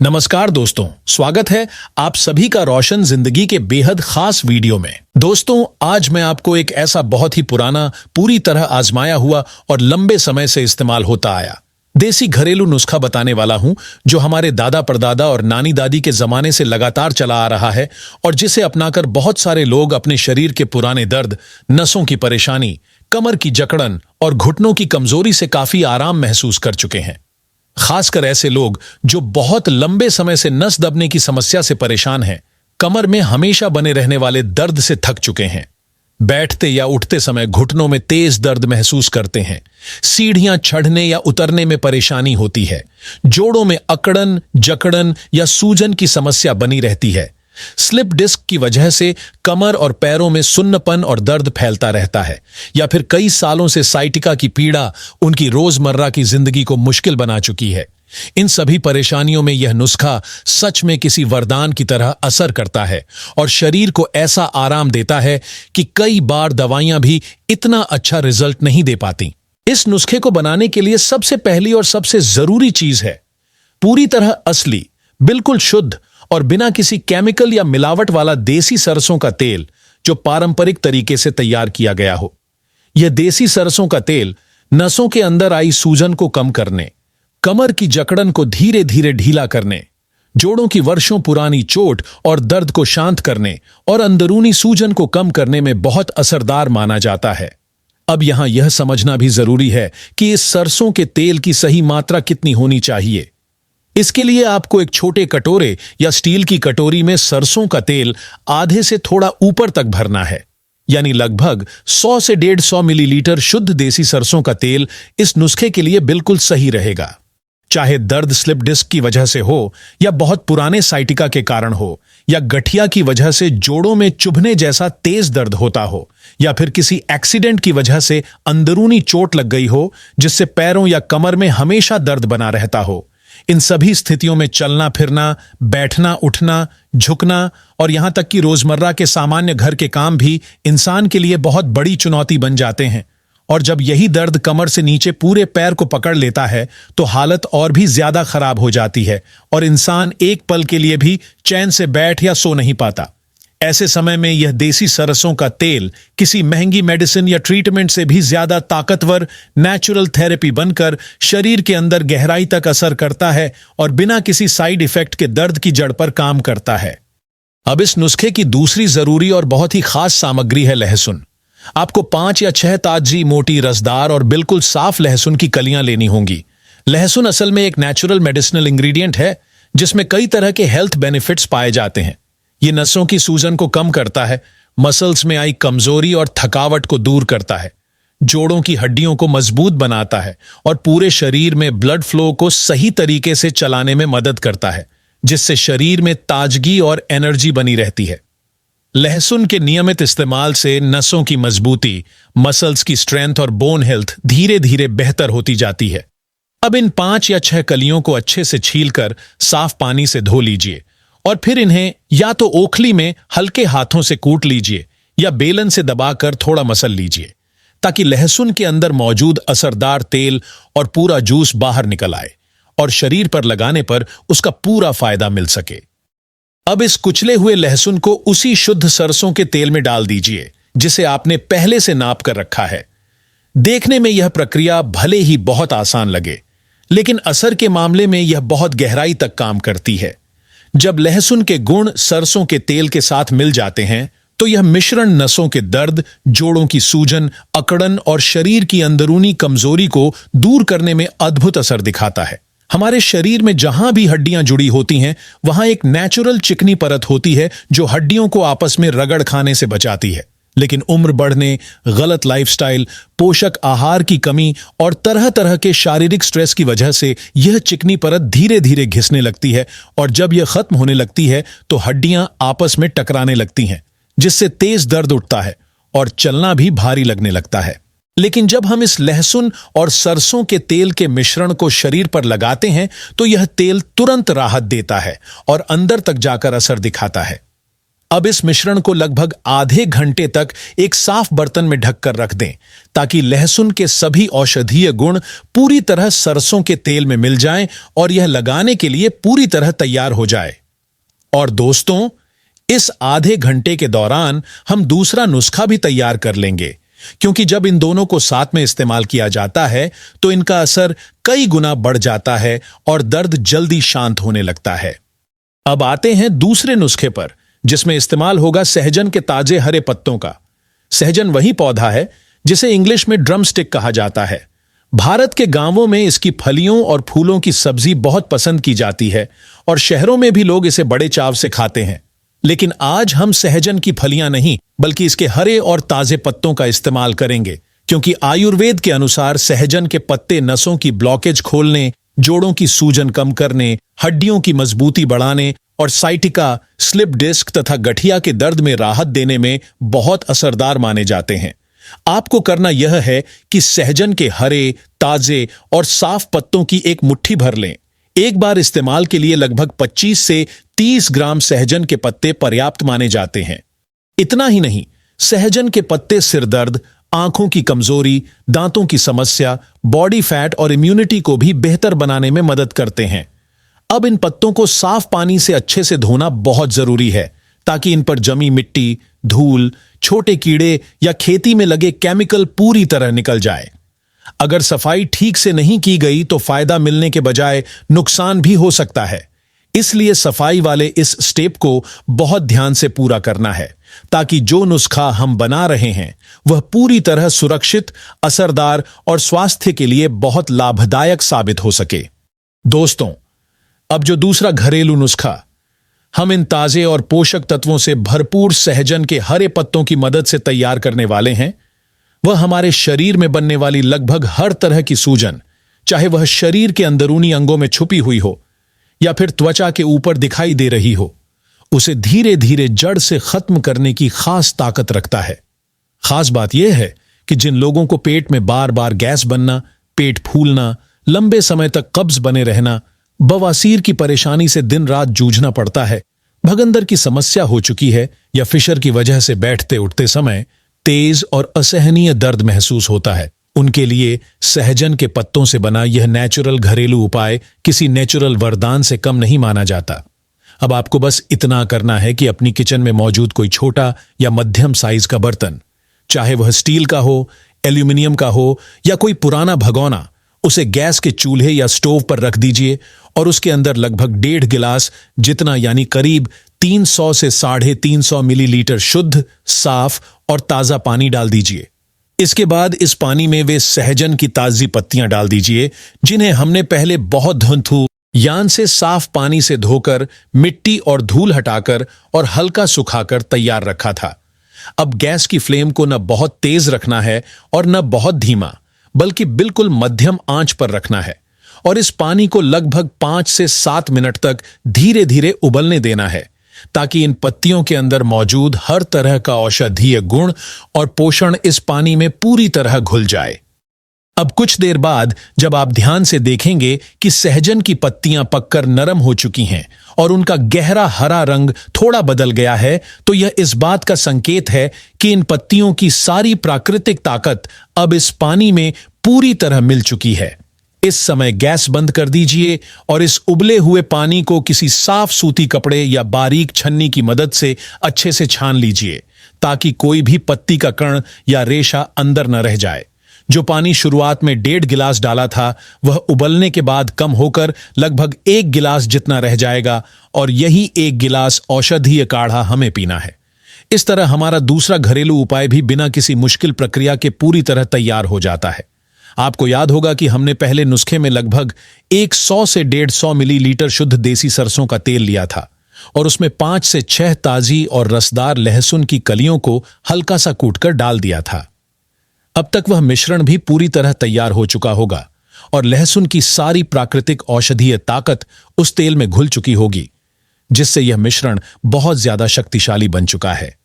नमस्कार दोस्तों, स्वागत है आप सभी का रोशन जिंदगी के बेहद खास वीडियो में। दोस्तों, आज मैं आपको एक ऐसा बहुत ही पुराना, पूरी तरह आजमाया हुआ और लंबे समय से इस्तेमाल होता आया देसी घरेलू नुस्खा बताने वाला हूं, जो हमारे दादा परदादा और नानी दादी के जमाने से लगातार चला आ रहा है और जिसे अपनाकर बहुत सारे लोग अपने शरीर के पुराने दर्द, नसों की परेशानी, कमर की जकड़न और घुटनों की कमजोरी से काफी आराम महसूस कर चुके हैं। खासकर ऐसे लोग जो बहुत लंबे समय से नस दबने की समस्या से परेशान हैं, कमर में हमेशा बने रहने वाले दर्द से थक चुके हैं, बैठते या उठते समय घुटनों में तेज दर्द महसूस करते हैं, सीढ़ियां चढ़ने या उतरने में परेशानी होती है, जोड़ों में अकड़न, जकड़न या सूजन की समस्या बनी रहती है, स्लिप डिस्क की वजह से कमर और पैरों में सुन्नपन और दर्द फैलता रहता है, या फिर कई सालों से साइटिका की पीड़ा उनकी रोजमर्रा की जिंदगी को मुश्किल बना चुकी है। इन सभी परेशानियों में यह नुस्खा सच में किसी वरदान की तरह असर करता है और शरीर को ऐसा आराम देता है कि कई बार दवाइयां भी इतना अच्छा रिजल्ट नहीं दे पाती। इस नुस्खे को बनाने के लिए सबसे पहली और सबसे जरूरी चीज है पूरी तरह असली, बिल्कुल शुद्ध और बिना किसी केमिकल या मिलावट वाला देसी सरसों का तेल, जो पारंपरिक तरीके से तैयार किया गया हो। यह देसी सरसों का तेल नसों के अंदर आई सूजन को कम करने, कमर की जकड़न को धीरे धीरे ढीला करने, जोड़ों की वर्षों पुरानी चोट और दर्द को शांत करने और अंदरूनी सूजन को कम करने में बहुत असरदार माना जाता है। अब यहां यह समझना भी जरूरी है कि इस सरसों के तेल की सही मात्रा कितनी होनी चाहिए। इसके लिए आपको एक छोटे कटोरे या स्टील की कटोरी में सरसों का तेल आधे से थोड़ा ऊपर तक भरना है, यानी लगभग 100 से 150 मिलीलीटर शुद्ध देसी सरसों का तेल इस नुस्खे के लिए बिल्कुल सही रहेगा। चाहे दर्द स्लिप डिस्क की वजह से हो, या बहुत पुराने साइटिका के कारण हो, या गठिया की वजह से जोड़ों में चुभने जैसा तेज दर्द होता हो, या फिर किसी एक्सीडेंट की वजह से अंदरूनी चोट लग गई हो जिससे पैरों या कमर में हमेशा दर्द बना रहता हो। इन सभी स्थितियों में चलना फिरना, बैठना उठना, झुकना और यहां तक कि रोजमर्रा के सामान्य घर के काम भी इंसान के लिए बहुत बड़ी चुनौती बन जाते हैं। और जब यही दर्द कमर से नीचे पूरे पैर को पकड़ लेता है तो हालत और भी ज्यादा खराब हो जाती है और इंसान एक पल के लिए भी चैन से बैठ या सो नहीं पाता। ऐसे समय में यह देसी सरसों का तेल किसी महंगी मेडिसिन या ट्रीटमेंट से भी ज्यादा ताकतवर नेचुरल थेरेपी बनकर शरीर के अंदर गहराई तक असर करता है और बिना किसी साइड इफेक्ट के दर्द की जड़ पर काम करता है। अब इस नुस्खे की दूसरी जरूरी और बहुत ही खास सामग्री है लहसुन। आपको 5 या 6 ताजी, मोटी, रसदार और बिल्कुल साफ लहसुन की कलियां लेनी होंगी। लहसुन असल में एक नेचुरल मेडिसिनल इंग्रेडिएंट है जिसमें कई तरह के हेल्थ बेनिफिट्स पाए जाते हैं। ये नसों की सूजन को कम करता है, मसल्स में आई कमजोरी और थकावट को दूर करता है, जोड़ों की हड्डियों को मजबूत बनाता है और पूरे शरीर में ब्लड फ्लो को सही तरीके से चलाने में मदद करता है, जिससे शरीर में ताजगी और एनर्जी बनी रहती है। लहसुन के नियमित इस्तेमाल से नसों की मजबूती, मसल्स की स्ट्रेंथ और बोन हेल्थ धीरे धीरे बेहतर होती जाती है। अब इन 5 या 6 कलियों को अच्छे से छीलकर साफ पानी से धो लीजिए और फिर इन्हें या तो ओखली में हल्के हाथों से कूट लीजिए या बेलन से दबाकर थोड़ा मसल लीजिए, ताकि लहसुन के अंदर मौजूद असरदार तेल और पूरा जूस बाहर निकल आए और शरीर पर लगाने पर उसका पूरा फायदा मिल सके। अब इस कुचले हुए लहसुन को उसी शुद्ध सरसों के तेल में डाल दीजिए जिसे आपने पहले से नाप कर रखा है। देखने में यह प्रक्रिया भले ही बहुत आसान लगे, लेकिन असर के मामले में यह बहुत गहराई तक काम करती है। जब लहसुन के गुण सरसों के तेल के साथ मिल जाते हैं तो यह मिश्रण नसों के दर्द, जोड़ों की सूजन, अकड़न और शरीर की अंदरूनी कमजोरी को दूर करने में अद्भुत असर दिखाता है। हमारे शरीर में जहां भी हड्डियां जुड़ी होती हैं, वहां एक नेचुरल चिकनी परत होती है जो हड्डियों को आपस में रगड़ खाने से बचाती है। लेकिन उम्र बढ़ने, गलत लाइफस्टाइल, पोषक आहार की कमी और तरह तरह के शारीरिक स्ट्रेस की वजह से यह चिकनी परत धीरे धीरे घिसने लगती है और जब यह खत्म होने लगती है तो हड्डियां आपस में टकराने लगती हैं, जिससे तेज दर्द उठता है और चलना भी भारी लगने लगता है। लेकिन जब हम इस लहसुन और सरसों के तेल के मिश्रण को शरीर पर लगाते हैं तो यह तेल तुरंत राहत देता है और अंदर तक जाकर असर दिखाता है। अब इस मिश्रण को लगभग आधे घंटे तक एक साफ बर्तन में ढककर रख दें ताकि लहसुन के सभी औषधीय गुण पूरी तरह सरसों के तेल में मिल जाएं और यह लगाने के लिए पूरी तरह तैयार हो जाए। और दोस्तों, इस आधे घंटे के दौरान हम दूसरा नुस्खा भी तैयार कर लेंगे, क्योंकि जब इन दोनों को साथ में इस्तेमाल किया जाता है तो इनका असर कई गुना बढ़ जाता है और दर्द जल्दी शांत होने लगता है। अब आते हैं दूसरे नुस्खे पर, जिसमें इस्तेमाल होगा सहजन के ताजे हरे पत्तों का। सहजन वही पौधा है जिसे इंग्लिश में ड्रमस्टिक कहा जाता है। भारत के गांवों में इसकी फलियों और फूलों की सब्जी बहुत पसंद की जाती है और शहरों में भी लोग इसे बड़े चाव से खाते हैं। लेकिन आज हम सहजन की फलियां नहीं, बल्कि इसके हरे और ताजे पत्तों का इस्तेमाल करेंगे, क्योंकि आयुर्वेद के अनुसार सहजन के पत्ते नसों की ब्लॉकेज खोलने, जोड़ों की सूजन कम करने, हड्डियों की मजबूती बढ़ाने और साइटिका, स्लिप डिस्क तथा गठिया के दर्द में राहत देने में बहुत असरदार माने जाते हैं। आपको करना यह है कि सहजन के हरे, ताजे और साफ पत्तों की एक मुट्ठी भर लें। एक बार इस्तेमाल के लिए लगभग 25 से 30 ग्राम सहजन के पत्ते पर्याप्त माने जाते हैं। इतना ही नहीं, सहजन के पत्ते सिरदर्द, आंखों की कमजोरी, दांतों की समस्या, बॉडी फैट और इम्यूनिटी को भी बेहतर बनाने में मदद करते हैं। अब इन पत्तों को साफ पानी से अच्छे से धोना बहुत जरूरी है, ताकि इन पर जमी मिट्टी, धूल, छोटे कीड़े या खेती में लगे केमिकल पूरी तरह निकल जाए। अगर सफाई ठीक से नहीं की गई तो फायदा मिलने के बजाय नुकसान भी हो सकता है। इसलिए सफाई वाले इस स्टेप को बहुत ध्यान से पूरा करना है, ताकि जो नुस्खा हम बना रहे हैं वह पूरी तरह सुरक्षित, असरदार और स्वास्थ्य के लिए बहुत लाभदायक साबित हो सके। दोस्तों, अब जो दूसरा घरेलू नुस्खा हम इन ताजे और पोषक तत्वों से भरपूर सहजन के हरे पत्तों की मदद से तैयार करने वाले हैं, वह हमारे शरीर में बनने वाली लगभग हर तरह की सूजन, चाहे वह शरीर के अंदरूनी अंगों में छुपी हुई हो या फिर त्वचा के ऊपर दिखाई दे रही हो, उसे धीरे धीरे जड़ से खत्म करने की खास ताकत रखता है। खास बात यह है कि जिन लोगों को पेट में बार बार गैस बनना, पेट फूलना, लंबे समय तक कब्ज बने रहना, बवासीर की परेशानी से दिन रात जूझना पड़ता है, भगंदर की समस्या हो चुकी है या फिशर की वजह से बैठते उठते समय तेज और असहनीय दर्द महसूस होता है, उनके लिए सहजन के पत्तों से बना यह नेचुरल घरेलू उपाय किसी नेचुरल वरदान से कम नहीं माना जाता। अब आपको बस इतना करना है कि अपनी किचन में मौजूद कोई छोटा या मध्यम साइज का बर्तन, चाहे वह स्टील का हो, एल्यूमिनियम का हो या कोई पुराना भगोना, उसे गैस के चूल्हे या स्टोव पर रख दीजिए और उसके अंदर लगभग 1.5 गिलास जितना, यानी करीब 300 से 350 मिलीलीटर शुद्ध, साफ और ताजा पानी डाल दीजिए। इसके बाद इस पानी में वे सहजन की ताजी पत्तियां डाल दीजिए, जिन्हें हमने पहले बहुत धुंधु यान से साफ पानी से धोकर, मिट्टी और धूल हटाकर और हल्का सुखाकर तैयार रखा था। अब गैस की फ्लेम को न बहुत तेज रखना है और न बहुत धीमा, बल्कि बिल्कुल मध्यम आंच पर रखना है और इस पानी को लगभग 5 से 7 मिनट तक धीरे धीरे उबलने देना है, ताकि इन पत्तियों के अंदर मौजूद हर तरह का औषधीय गुण और पोषण इस पानी में पूरी तरह घुल जाए। अब कुछ देर बाद जब आप ध्यान से देखेंगे कि सहजन की पत्तियां पककर नरम हो चुकी हैं और उनका गहरा हरा रंग थोड़ा बदल गया है, तो यह इस बात का संकेत है कि इन पत्तियों की सारी प्राकृतिक ताकत अब इस पानी में पूरी तरह मिल चुकी है। इस समय गैस बंद कर दीजिए और इस उबले हुए पानी को किसी साफ सूती कपड़े या बारीक छन्नी की मदद से अच्छे से छान लीजिए, ताकि कोई भी पत्ती का कण या रेशा अंदर न रह जाए। जो पानी शुरुआत में 1.5 गिलास डाला था, वह उबलने के बाद कम होकर लगभग 1 गिलास जितना रह जाएगा और यही 1 गिलास औषधीय काढ़ा हमें पीना है। इस तरह हमारा दूसरा घरेलू उपाय भी बिना किसी मुश्किल प्रक्रिया के पूरी तरह तैयार हो जाता है। आपको याद होगा कि हमने पहले नुस्खे में लगभग 100 से 150 मिलीलीटर शुद्ध देसी सरसों का तेल लिया था और उसमें 5 से 6 ताजी और रसदार लहसुन की कलियों को हल्का सा कूटकर डाल दिया था। अब तक वह मिश्रण भी पूरी तरह तैयार हो चुका होगा और लहसुन की सारी प्राकृतिक औषधीय ताकत उस तेल में घुल चुकी होगी, जिससे यह मिश्रण बहुत ज्यादा शक्तिशाली बन चुका है।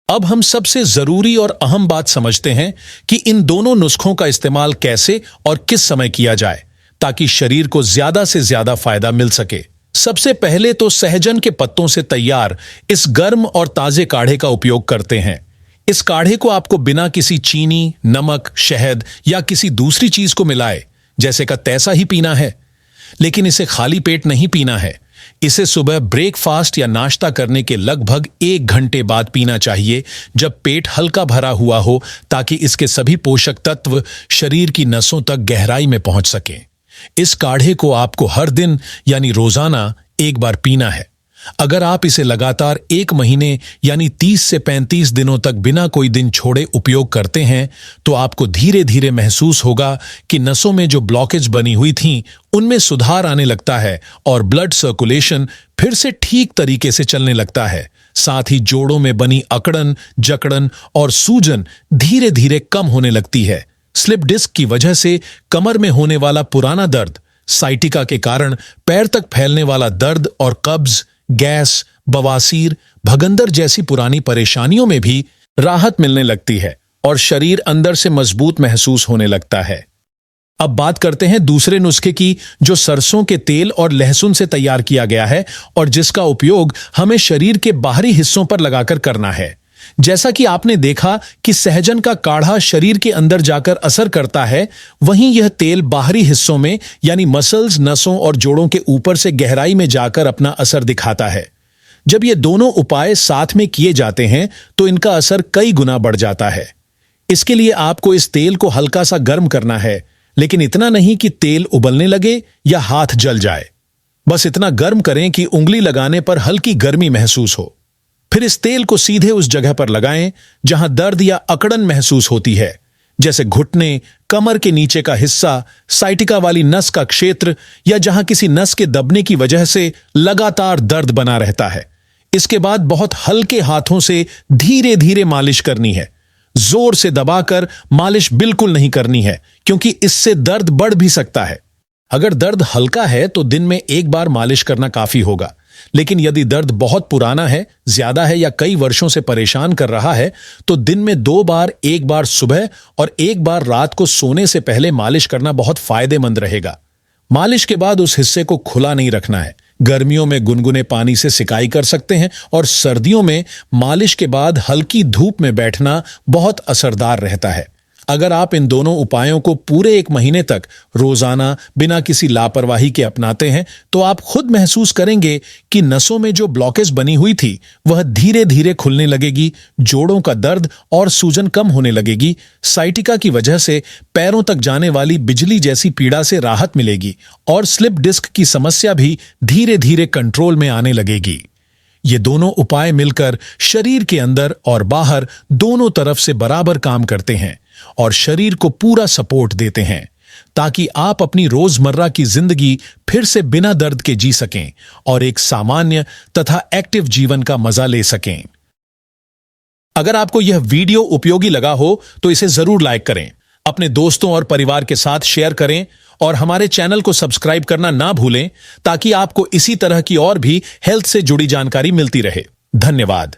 अब हम सबसे जरूरी और अहम बात समझते हैं कि इन दोनों नुस्खों का इस्तेमाल कैसे और किस समय किया जाए, ताकि शरीर को ज्यादा से ज्यादा फायदा मिल सके। सबसे पहले तो सहजन के पत्तों से तैयार इस गर्म और ताजे काढ़े का उपयोग करते हैं। इस काढ़े को आपको बिना किसी चीनी, नमक, शहद या किसी दूसरी चीज को मिलाए जैसे का तैसा ही पीना है। लेकिन इसे खाली पेट नहीं पीना है। इसे सुबह ब्रेकफास्ट या नाश्ता करने के लगभग 1 घंटे बाद पीना चाहिए, जब पेट हल्का भरा हुआ हो, ताकि इसके सभी पोषक तत्व शरीर की नसों तक गहराई में पहुंच सकें। इस काढ़े को आपको हर दिन यानी रोजाना 1 बार पीना है। अगर आप इसे लगातार 1 महीने यानी 30 से 35 दिनों तक बिना कोई दिन छोड़े उपयोग करते हैं, तो आपको धीरे धीरे महसूस होगा कि नसों में जो ब्लॉकेज बनी हुई थीं, उनमें सुधार आने लगता है और ब्लड सर्कुलेशन फिर से ठीक तरीके से चलने लगता है। साथ ही जोड़ों में बनी अकड़न, जकड़न और सूजन धीरे धीरे कम होने लगती है। स्लिप डिस्क की वजह से कमर में होने वाला पुराना दर्द, साइटिका के कारण पैर तक फैलने वाला दर्द और कब्ज, गैस, बवासीर, भगंदर जैसी पुरानी परेशानियों में भी राहत मिलने लगती है और शरीर अंदर से मजबूत महसूस होने लगता है। अब बात करते हैं दूसरे नुस्खे की, जो सरसों के तेल और लहसुन से तैयार किया गया है और जिसका उपयोग हमें शरीर के बाहरी हिस्सों पर लगाकर करना है। जैसा कि आपने देखा कि सहजन का काढ़ा शरीर के अंदर जाकर असर करता है, वहीं यह तेल बाहरी हिस्सों में यानी मसल्स, नसों और जोड़ों के ऊपर से गहराई में जाकर अपना असर दिखाता है। जब ये दोनों उपाय साथ में किए जाते हैं तो इनका असर कई गुना बढ़ जाता है। इसके लिए आपको इस तेल को हल्का सा गर्म करना है, लेकिन इतना नहीं कि तेल उबलने लगे या हाथ जल जाए। बस इतना गर्म करें कि उंगली लगाने पर हल्की गर्मी महसूस हो। फिर इस तेल को सीधे उस जगह पर लगाएं जहां दर्द या अकड़न महसूस होती है, जैसे घुटने, कमर के नीचे का हिस्सा, साइटिका वाली नस का क्षेत्र, या जहां किसी नस के दबने की वजह से लगातार दर्द बना रहता है। इसके बाद बहुत हल्के हाथों से धीरे धीरे मालिश करनी है। जोर से दबाकर मालिश बिल्कुल नहीं करनी है, क्योंकि इससे दर्द बढ़ भी सकता है। अगर दर्द हल्का है तो दिन में 1 बार मालिश करना काफी होगा, लेकिन यदि दर्द बहुत पुराना है, ज्यादा है या कई वर्षों से परेशान कर रहा है, तो दिन में 2 बार, 1 बार सुबह और 1 बार रात को सोने से पहले मालिश करना बहुत फायदेमंद रहेगा। मालिश के बाद उस हिस्से को खुला नहीं रखना है। गर्मियों में गुनगुने पानी से सिकाई कर सकते हैं और सर्दियों में मालिश के बाद हल्की धूप में बैठना बहुत असरदार रहता है। अगर आप इन दोनों उपायों को पूरे 1 महीने तक रोजाना बिना किसी लापरवाही के अपनाते हैं, तो आप खुद महसूस करेंगे कि नसों में जो ब्लॉकेज बनी हुई थी वह धीरे धीरे खुलने लगेगी, जोड़ों का दर्द और सूजन कम होने लगेगी, साइटिका की वजह से पैरों तक जाने वाली बिजली जैसी पीड़ा से राहत मिलेगी और स्लिप डिस्क की समस्या भी धीरे धीरे कंट्रोल में आने लगेगी। ये दोनों उपाय मिलकर शरीर के अंदर और बाहर दोनों तरफ से बराबर काम करते हैं और शरीर को पूरा सपोर्ट देते हैं, ताकि आप अपनी रोजमर्रा की जिंदगी फिर से बिना दर्द के जी सकें और एक सामान्य तथा एक्टिव जीवन का मजा ले सकें। अगर आपको यह वीडियो उपयोगी लगा हो तो इसे जरूर लाइक करें, अपने दोस्तों और परिवार के साथ शेयर करें और हमारे चैनल को सब्सक्राइब करना ना भूलें, ताकि आपको इसी तरह की और भी हेल्थ से जुड़ी जानकारी मिलती रहे। धन्यवाद।